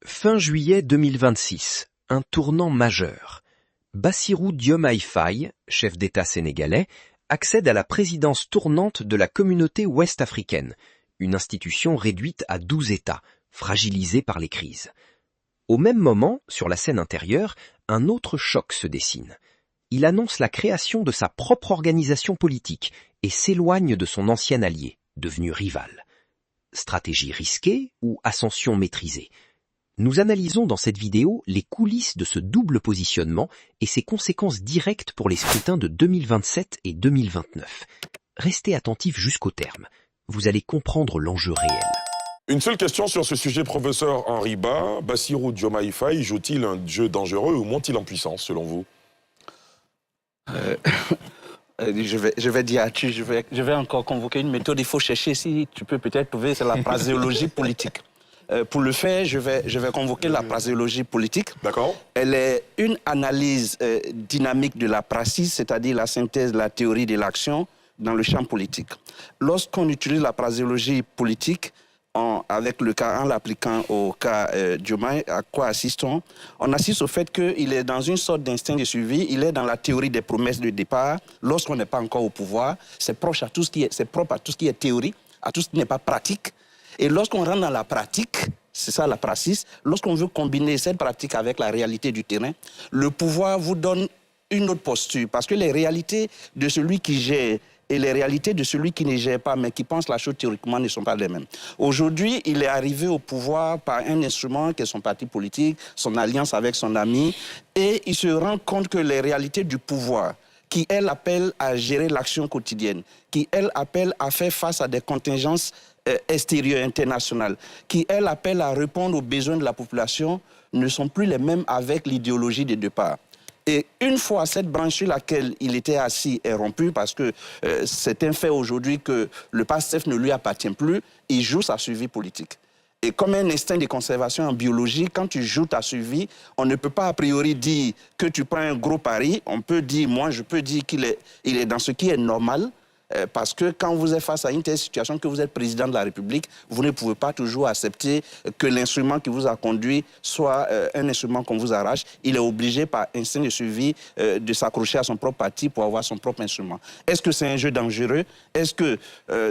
Fin juillet 2026, un tournant majeur. Bassirou Diomaye Faye, chef d'État sénégalais, accède à la présidence tournante de la communauté ouest-africaine, une institution réduite à 12 États, fragilisée par les crises. Au même moment, sur la scène intérieure, un autre choc se dessine. Il annonce la création de sa propre organisation politique et s'éloigne de son ancien allié, devenu rival. Stratégie risquée ou ascension maîtrisée ? Nous analysons dans cette vidéo les coulisses de ce double positionnement et ses conséquences directes pour les scrutins de 2027 et 2029. Restez attentifs jusqu'au terme. Vous allez comprendre l'enjeu réel. Une seule question sur ce sujet, professeur Henri Ba. Bassirou Diomaye Faye joue-t-il un jeu dangereux ou monte-t-il en puissance, selon vous? Je vais dire à tu, je vais encore convoquer une méthode. Il faut chercher si tu peux peut-être trouver, c'est la phraséologie politique. Pour le faire, je vais convoquer la phraséologie politique. D'accord. Elle est une analyse dynamique de la praxis, c'est-à-dire la synthèse de la théorie de l'action dans le champ politique. Lorsqu'on utilise la phraséologie politique, en l'appliquant au cas Diomaye, à quoi assistons? On assiste au fait qu'il est dans une sorte d'instinct de survie, il est dans la théorie des promesses de départ. Lorsqu'on n'est pas encore au pouvoir, c'est propre à tout ce qui est théorie, à tout ce qui n'est pas pratique. Et lorsqu'on rentre dans la pratique, c'est ça la praxis, lorsqu'on veut combiner cette pratique avec la réalité du terrain, le pouvoir vous donne une autre posture. Parce que les réalités de celui qui gère et les réalités de celui qui ne gère pas, mais qui pense la chose théoriquement, ne sont pas les mêmes. Aujourd'hui, il est arrivé au pouvoir par un instrument qui est son parti politique, son alliance avec son ami, et il se rend compte que les réalités du pouvoir, qui, elle, appelle à gérer l'action quotidienne, qui, elle, appelle à faire face à des contingences extérieures, internationales, qui, elle, appelle à répondre aux besoins de la population, ne sont plus les mêmes avec l'idéologie de départ. Et une fois cette branche sur laquelle il était assis est rompue, parce que c'est un fait aujourd'hui que le PASTEF ne lui appartient plus, il joue sa survie politique. Et comme un instinct de conservation en biologie, quand tu joues ta survie, on ne peut pas a priori dire que tu prends un gros pari. On peut dire, moi je peux dire qu'il est dans ce qui est normal, parce que quand vous êtes face à une telle situation, que vous êtes président de la République, vous ne pouvez pas toujours accepter que l'instrument qui vous a conduit soit un instrument qu'on vous arrache. Il est obligé, par instinct de survie, de s'accrocher à son propre parti pour avoir son propre instrument. Est-ce que c'est un jeu dangereux? Est-ce que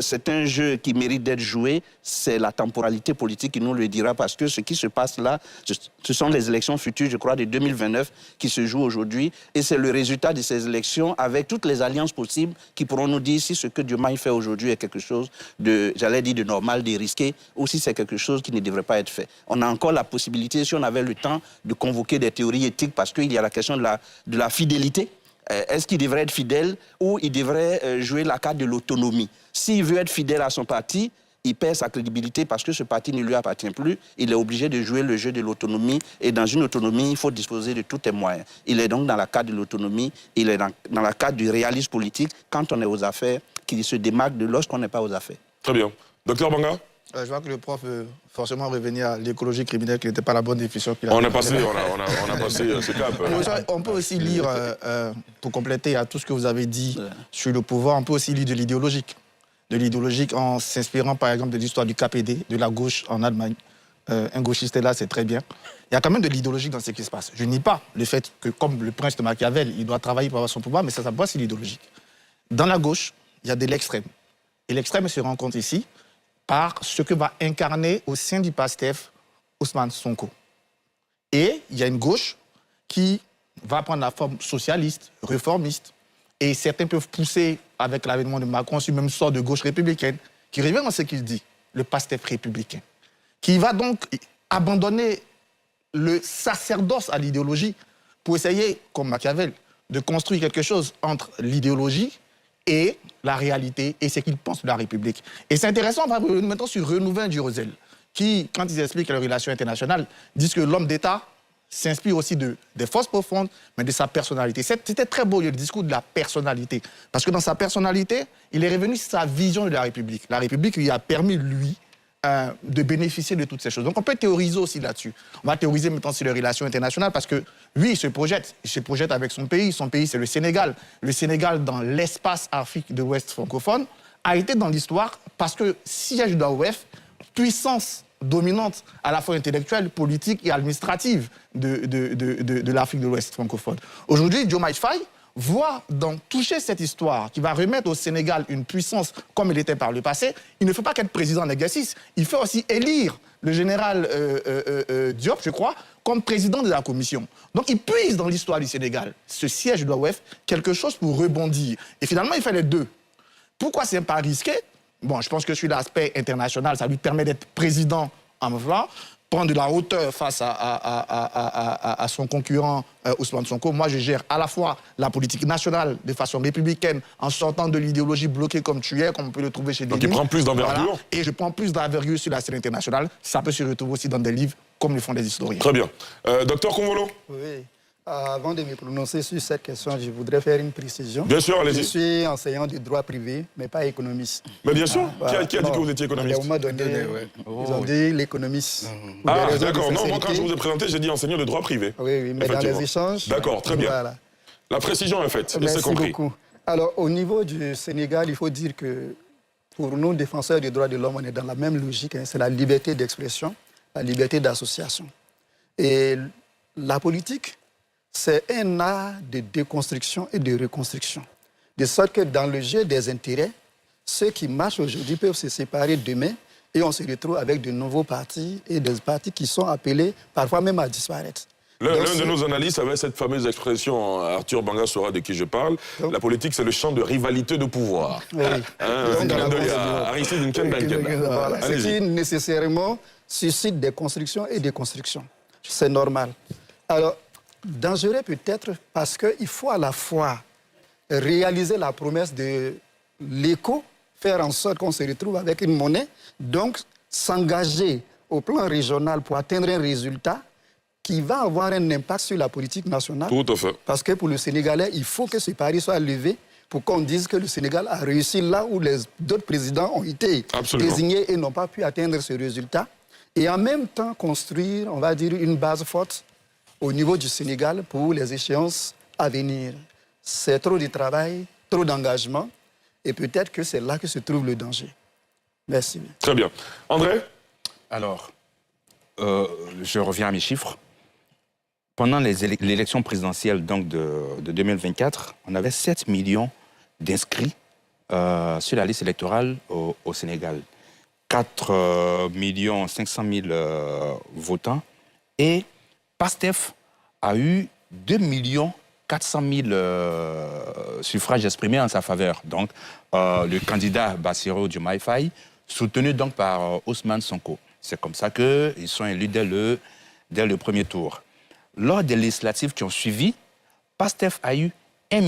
c'est un jeu qui mérite d'être joué? C'est la temporalité politique qui nous le dira, parce que ce qui se passe là, ce sont les élections futures, je crois, de 2029 qui se jouent aujourd'hui. Et c'est le résultat de ces élections, avec toutes les alliances possibles, qui pourront nous dire si ce que Diomaye fait aujourd'hui est quelque chose de, j'allais dire, de normal, de risqué, ou si c'est quelque chose qui ne devrait pas être fait. On a encore la possibilité, si on avait le temps, de convoquer des théories éthiques, parce qu'il y a la question de la fidélité. Est-ce qu'il devrait être fidèle ou il devrait jouer la carte de l'autonomie? S'il veut être fidèle à son parti, il perd sa crédibilité parce que ce parti ne lui appartient plus. Il est obligé de jouer le jeu de l'autonomie. Et dans une autonomie, il faut disposer de tous les moyens. Il est donc dans la cadre de l'autonomie, il est dans la cadre du réalisme politique quand on est aux affaires, qui se démarque de lorsqu'on n'est pas aux affaires. Très bien. Docteur Banga? Je vois que le prof veut forcément revenir à l'écologie criminelle, qui n'était pas la bonne définition qu'il a. On a passé ce cap. On peut aussi lire, pour compléter à tout ce que vous avez dit sur le pouvoir, on peut aussi lire de l'idéologique. De l'idéologique en s'inspirant par exemple de l'histoire du KPD, de la gauche en Allemagne. Un gauchiste est là, c'est très bien. Il y a quand même de l'idéologique dans ce qui se passe. Je nie pas le fait que, comme le prince de Machiavel, il doit travailler pour avoir son pouvoir, mais ça passe sur l'idéologique. Dans la gauche, il y a de l'extrême. Et l'extrême se rencontre ici par ce que va incarner au sein du PASTEF Ousmane Sonko. Et il y a une gauche qui va prendre la forme socialiste, réformiste. Et certains peuvent pousser, avec l'avènement de Macron, sur le même sort de gauche républicaine, qui revient dans ce qu'il dit, le PASTEF républicain, qui va donc abandonner le sacerdoce à l'idéologie pour essayer, comme Machiavel, de construire quelque chose entre l'idéologie et la réalité et ce qu'ils pensent de la République. Et c'est intéressant, on va maintenant sur Renouvel Durosel, qui, quand ils expliquent les relations internationales, disent que l'homme d'État s'inspire aussi des forces profondes, mais de sa personnalité. C'était très beau le discours de la personnalité, parce que dans sa personnalité, il est revenu sur sa vision de la République. La République lui a permis, lui, de bénéficier de toutes ces choses. Donc on peut théoriser aussi là-dessus. On va théoriser maintenant sur les relations internationales, parce que lui, il se projette avec son pays c'est le Sénégal. Le Sénégal, dans l'espace Afrique de l'Ouest francophone, a été dans l'histoire parce que siège d'AOF, puissance dominante, à la fois intellectuelle, politique et administrative de l'Afrique de l'Ouest francophone. Aujourd'hui, Diomaye Faye voit dans toucher cette histoire qui va remettre au Sénégal une puissance comme elle était par le passé, il ne faut pas qu'être président en exercice, il faut aussi élire le général Diop, je crois, comme président de la commission. Donc il puise dans l'histoire du Sénégal, ce siège de l'OEF, quelque chose pour rebondir. Et finalement, il fait les deux. Pourquoi c'est un pas risqué? Bon, je pense que sur l'aspect international, ça lui permet d'être président en même prendre de la hauteur face à son concurrent Ousmane Sonko. Moi, je gère à la fois la politique nationale de façon républicaine en sortant de l'idéologie bloquée comme tu es, comme on peut le trouver chez des Donc il prend plus d'envergure. Voilà. Et je prends plus d'envergure sur la scène internationale. Ça peut se retrouver aussi dans des livres comme le font des historiens. Très bien. Docteur Convolo? Oui. Avant de me prononcer sur cette question, je voudrais faire une précision. Bien sûr, allez-y. Je suis enseignant de droit privé, mais pas économiste. Mais bien sûr. Voilà. Qui a dit que vous étiez économiste? À un moment donné, ils ont dit l'économiste. Ah, d'accord. Non, moi, quand je vous ai présenté, j'ai dit enseignant de droit privé. Oui, mais dans les échanges... D'accord, très bien. Voilà. La précision est faite, et c'est compris. Merci beaucoup. Alors, au niveau du Sénégal, il faut dire que pour nous, défenseurs des droits de l'homme, on est dans la même logique. Hein, c'est la liberté d'expression, la liberté d'association. Et la politique, c'est un art de déconstruction et de reconstruction. De sorte que dans le jeu des intérêts, ceux qui marchent aujourd'hui peuvent se séparer demain et on se retrouve avec de nouveaux partis et des partis qui sont appelés parfois même à disparaître. L'un de nos analystes avait cette fameuse expression, Arthur Banga saura de qui je parle, la politique c'est le champ de rivalité de pouvoir. Oui. Aristide Nkenbenken. Voilà. Ce qui nécessairement suscite des constructions et des constructions. C'est normal. Alors, dangereux peut-être parce qu'il faut à la fois réaliser la promesse de l'éco, faire en sorte qu'on se retrouve avec une monnaie, donc s'engager au plan régional pour atteindre un résultat qui va avoir un impact sur la politique nationale. Tout à fait. Parce que pour le Sénégalais, il faut que ce pari soit levé pour qu'on dise que le Sénégal a réussi là où les d'autres présidents ont été désignés et n'ont pas pu atteindre ce résultat. Et en même temps construire, on va dire, une base forte au niveau du Sénégal pour les échéances à venir. C'est trop de travail, trop d'engagement, et peut-être que c'est là que se trouve le danger. Merci. Très bien. André? Alors, je reviens à mes chiffres. Pendant l'élection présidentielle donc de 2024, on avait 7 millions d'inscrits sur la liste électorale au Sénégal. 4 500 000 votants et PASTEF a eu 2 400 000 suffrages exprimés en sa faveur. Donc, le candidat Bassirou Diomaye Faye, soutenu donc par Ousmane Sonko. C'est comme ça qu'ils sont élus dès le premier tour. Lors des législatives qui ont suivi, PASTEF a eu 1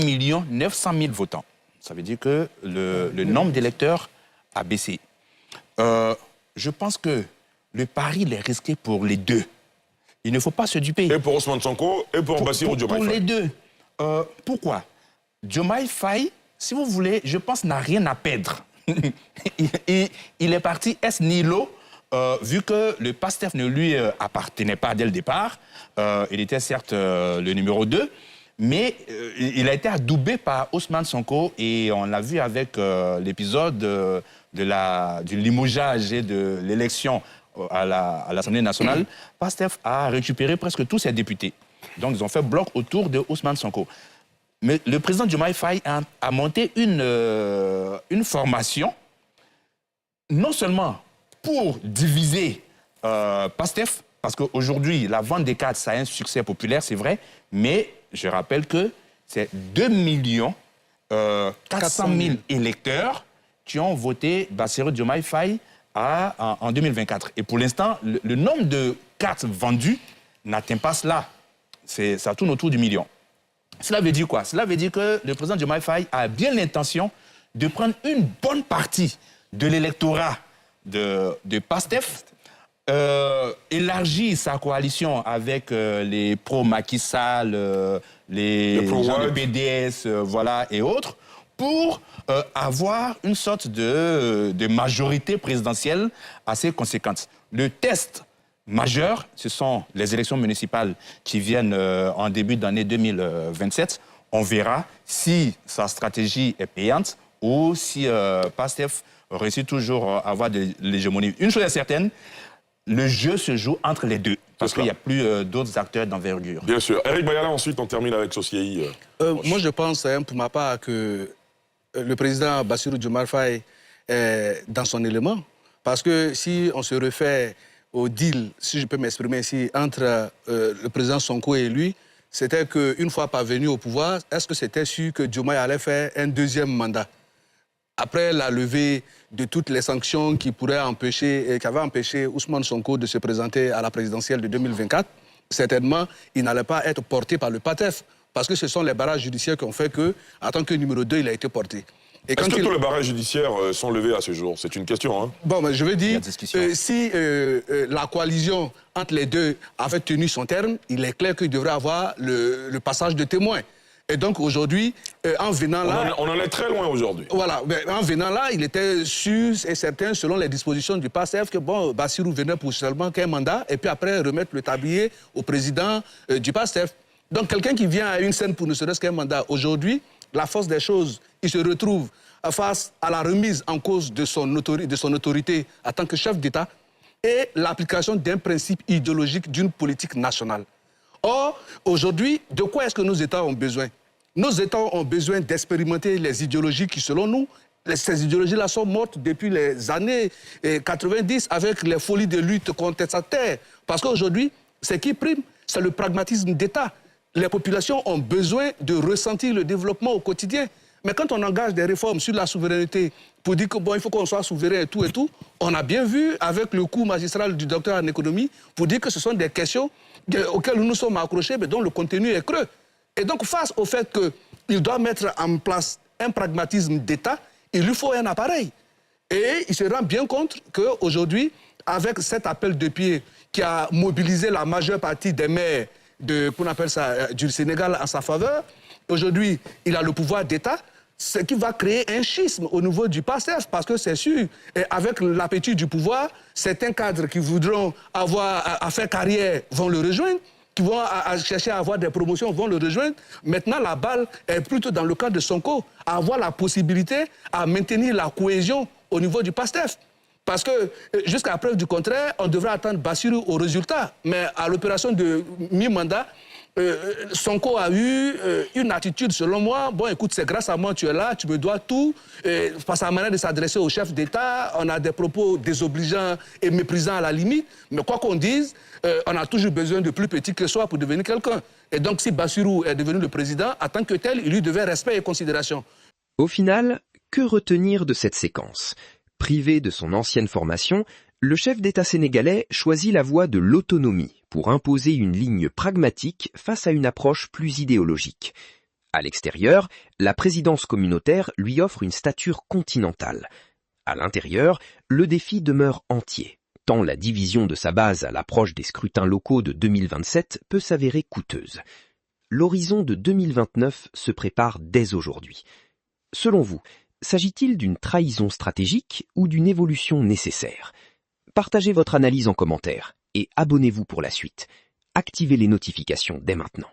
900 000 votants. Ça veut dire que le nombre d'électeurs a baissé. Je pense que le pari est risqué pour les deux. Il ne faut pas se duper. Et pour Ousmane Sonko, et pour Bassirou Diomaye Faye. Pour les deux. Pourquoi? Diomaye Faye, si vous voulez, je pense, n'a rien à perdre. il est parti ex nihilo, vu que le PASTEF ne lui appartenait pas dès le départ. Il était certes le numéro 2, mais il a été adoubé par Ousmane Sonko et on l'a vu avec l'épisode du limogeage et de l'élection à l'Assemblée nationale. PASTEF a récupéré presque tous ses députés. Donc ils ont fait bloc autour de Ousmane Sonko. Mais le président Diomaye Faye a monté une formation, non seulement pour diviser PASTEF, parce qu'aujourd'hui, la vente des cartes, ça a un succès populaire, c'est vrai, mais je rappelle que c'est 2 400 000 électeurs qui ont voté Bassirou Diomaye Faye en 2024. Et pour l'instant, le nombre de cartes vendues n'atteint pas cela. Ça tourne autour du million. Cela veut dire quoi? Cela veut dire que le président Diomaye Faye a bien l'intention de prendre une bonne partie de l'électorat de PASTEF, élargir sa coalition avec les pro-Macky Sall, les gens de PDS, voilà, et autres, pour avoir une sorte de majorité présidentielle assez conséquente. Le test majeur, ce sont les élections municipales qui viennent en début d'année 2027. On verra si sa stratégie est payante ou si PASTEF réussit toujours à avoir de l'hégémonie. Une chose est certaine, le jeu se joue entre les deux. Parce C'est qu'il n'y ça. a plus d'autres acteurs d'envergure. Bien sûr. Eric Bayala, ensuite, on termine avec Sosiei. Moi, je pense, pour ma part, que le président Bassirou Diomaye Faye est dans son élément. Parce que si on se refait au deal, si je peux m'exprimer ici, entre le président Sonko et lui, c'était qu'une fois parvenu au pouvoir, est-ce que c'était sûr que Diomaye allait faire un deuxième mandat? Après la levée de toutes les sanctions qui avaient empêché Ousmane Sonko de se présenter à la présidentielle de 2024, certainement, il n'allait pas être porté par le PATEF, parce que ce sont les barrages judiciaires qui ont fait que, en tant que numéro 2, il a été porté. Et Est-ce que tous les barrages judiciaires sont levés à ce jour? C'est une question, hein? Bon, mais je veux Il y dire, a discussion. si la coalition entre les deux avait tenu son terme, il est clair qu'il devrait avoir le passage de témoins. Et donc aujourd'hui, en venant là... On en est très loin aujourd'hui. Voilà, mais en venant là, il était sûr et certain, selon les dispositions du PASTEF, que bon, Bassirou venait pour seulement qu'un mandat, et puis après remettre le tablier au président du PASTEF. Donc quelqu'un qui vient à une scène pour ne serait-ce qu'un mandat, aujourd'hui, la force des choses, il se retrouve face à la remise en cause de son autorité en tant que chef d'État et l'application d'un principe idéologique d'une politique nationale. Or, aujourd'hui, de quoi est-ce que nos États ont besoin? Nos États ont besoin d'expérimenter les idéologies qui, selon nous, ces idéologies-là sont mortes depuis les années 90 avec les folies de lutte contestataire. Parce qu'aujourd'hui, ce qui prime, c'est le pragmatisme d'État. Les populations ont besoin de ressentir le développement au quotidien. Mais quand on engage des réformes sur la souveraineté pour dire que bon, il faut qu'on soit souverain et tout, on a bien vu avec le cours magistral du docteur en économie pour dire que ce sont des questions auxquelles nous nous sommes accrochés, mais dont le contenu est creux. Et donc, face au fait qu'il doit mettre en place un pragmatisme d'État, il lui faut un appareil. Et il se rend bien compte qu'aujourd'hui, avec cet appel de pied qui a mobilisé la majeure partie des maires du Sénégal en sa faveur, aujourd'hui, il a le pouvoir d'État, ce qui va créer un schisme au niveau du PASTEF, parce que c'est sûr, avec l'appétit du pouvoir, certains cadres qui voudront avoir à faire carrière vont le rejoindre, qui vont chercher à avoir des promotions vont le rejoindre. Maintenant, la balle est plutôt dans le cadre de Sonko, à avoir la possibilité à maintenir la cohésion au niveau du PASTEF. Parce que, jusqu'à preuve du contraire, on devrait attendre Bassirou au résultat. Mais à l'opération de mi-mandat, Sonko a eu une attitude, selon moi, bon, écoute, c'est grâce à moi tu es là, tu me dois tout. Par sa manière de s'adresser au chef d'État, on a des propos désobligeants et méprisants à la limite. Mais quoi qu'on dise, on a toujours besoin de plus petit que soi pour devenir quelqu'un. Et donc, si Bassirou est devenu le président, en tant que tel, il lui devait respect et considération. Au final, que retenir de cette séquence? Privé de son ancienne formation, le chef d'État sénégalais choisit la voie de l'autonomie pour imposer une ligne pragmatique face à une approche plus idéologique. À l'extérieur, la présidence communautaire lui offre une stature continentale. À l'intérieur, le défi demeure entier, tant la division de sa base à l'approche des scrutins locaux de 2027 peut s'avérer coûteuse. L'horizon de 2029 se prépare dès aujourd'hui. Selon vous, s'agit-il d'une trahison stratégique ou d'une évolution nécessaire? Partagez votre analyse en commentaire et abonnez-vous pour la suite. Activez les notifications dès maintenant.